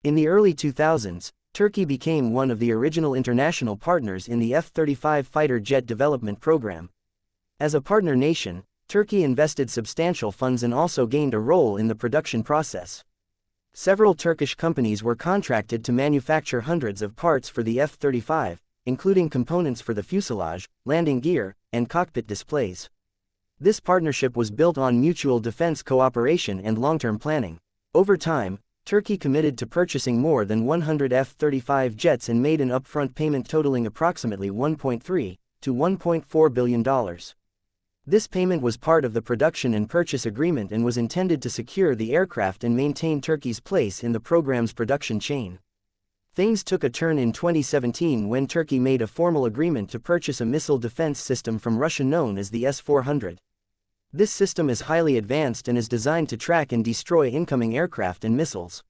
In the early 2000s, Turkey became one of the original international partners in the F-35 fighter jet development program. As a partner nation, Turkey invested substantial funds and also gained a role in the production process. Several Turkish companies were contracted to manufacture hundreds of parts for the F-35, including components for the fuselage, landing gear, and cockpit displays. This partnership was built on mutual defense cooperation and long-term planning. Over time, Turkey committed to purchasing more than 100 F-35 jets and made an upfront payment totaling approximately $1.3 to $1.4 billion. This payment was part of the production and purchase agreement and was intended to secure the aircraft and maintain Turkey's place in the program's production chain. Things took a turn in 2017 when Turkey made a formal agreement to purchase a missile defense system from Russia known as the S-400. This system is highly advanced and is designed to track and destroy incoming aircraft and missiles.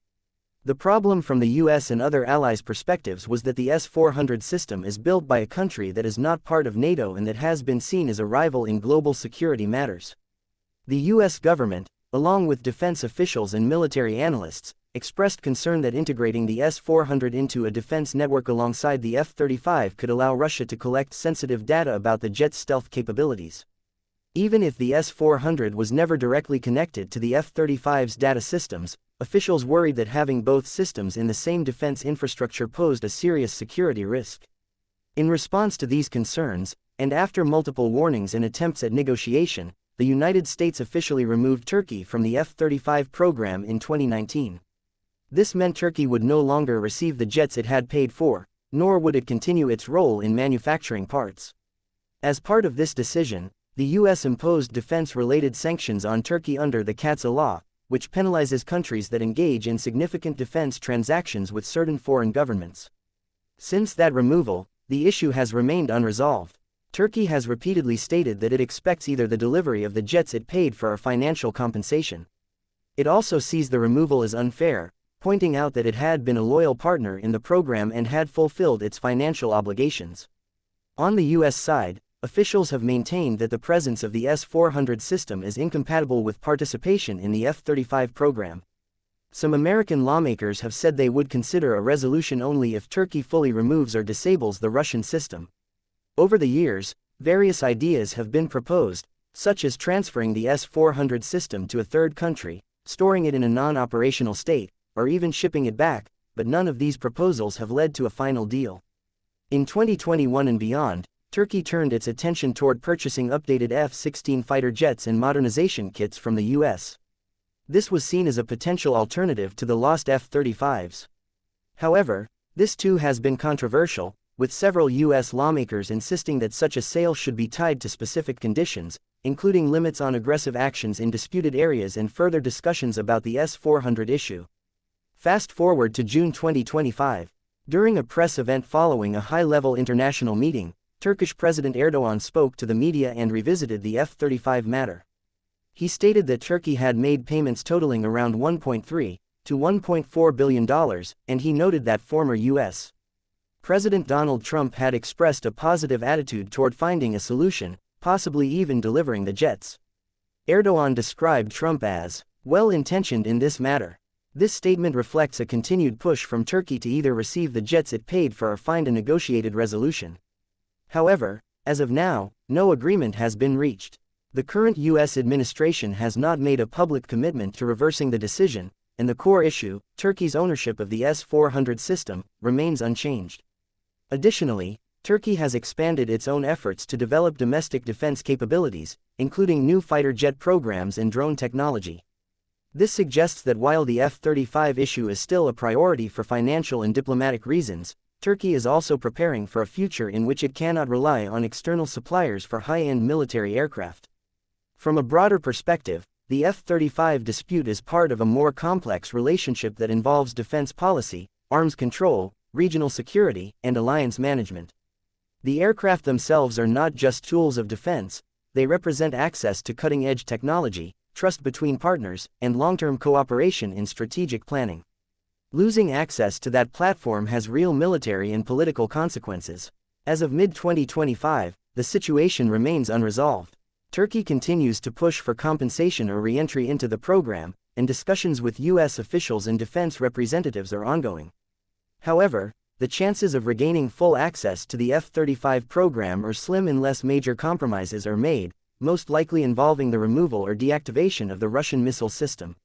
The problem from the US and other allies' perspectives was that the S-400 system is built by a country that is not part of NATO and that has been seen as a rival in global security matters. The US government, along with defense officials and military analysts, expressed concern that integrating the S-400 into a defense network alongside the F-35 could allow Russia to collect sensitive data about the jet's stealth capabilities. Even if the S-400 was never directly connected to the F-35's data systems, officials worried that having both systems in the same defense infrastructure posed a serious security risk. In response to these concerns, and after multiple warnings and attempts at negotiation, the United States officially removed Turkey from the F-35 program in 2019. This meant Turkey would no longer receive the jets it had paid for, nor would it continue its role in manufacturing parts. As part of this decision, the US imposed defense-related sanctions on Turkey under the CATSA law, which penalizes countries that engage in significant defense transactions with certain foreign governments. Since that removal, the issue has remained unresolved. Turkey has repeatedly stated that it expects either the delivery of the jets it paid for or financial compensation. It also sees the removal as unfair, pointing out that it had been a loyal partner in the program and had fulfilled its financial obligations. On the US side, officials have maintained that the presence of the S-400 system is incompatible with participation in the F-35 program. Some American lawmakers have said they would consider a resolution only if Turkey fully removes or disables the Russian system. Over the years, various ideas have been proposed, such as transferring the S-400 system to a third country, storing it in a non-operational state, or even shipping it back, but none of these proposals have led to a final deal. In 2021 and beyond, Turkey turned its attention toward purchasing updated F-16 fighter jets and modernization kits from the US. This was seen as a potential alternative to the lost F-35s. However, this too has been controversial, with several US lawmakers insisting that such a sale should be tied to specific conditions, including limits on aggressive actions in disputed areas and further discussions about the S-400 issue. Fast forward to June 2025. During a press event following a high-level international meeting, Turkish President Erdogan spoke to the media and revisited the F-35 matter. He stated that Turkey had made payments totaling around $1.3 to $1.4 billion, and he noted that former U.S. President Donald Trump had expressed a positive attitude toward finding a solution, possibly even delivering the jets. Erdogan described Trump as well-intentioned in this matter. This statement reflects a continued push from Turkey to either receive the jets it paid for or find a negotiated resolution. However, as of now, no agreement has been reached. The current U.S. administration has not made a public commitment to reversing the decision, and the core issue, Turkey's ownership of the S-400 system, remains unchanged. Additionally, Turkey has expanded its own efforts to develop domestic defense capabilities, including new fighter jet programs and drone technology. This suggests that while the F-35 issue is still a priority for financial and diplomatic reasons, Turkey is also preparing for a future in which it cannot rely on external suppliers for high-end military aircraft. From a broader perspective, the F-35 dispute is part of a more complex relationship that involves defense policy, arms control, regional security, and alliance management. The aircraft themselves are not just tools of defense, they represent access to cutting-edge technology, trust between partners, and long-term cooperation in strategic planning. Losing access to that platform has real military and political consequences. As of mid-2025, the situation remains unresolved. Turkey continues to push for compensation or re-entry into the program, and discussions with U.S. officials and defense representatives are ongoing. However, the chances of regaining full access to the F-35 program are slim unless major compromises are made, most likely involving the removal or deactivation of the Russian missile system.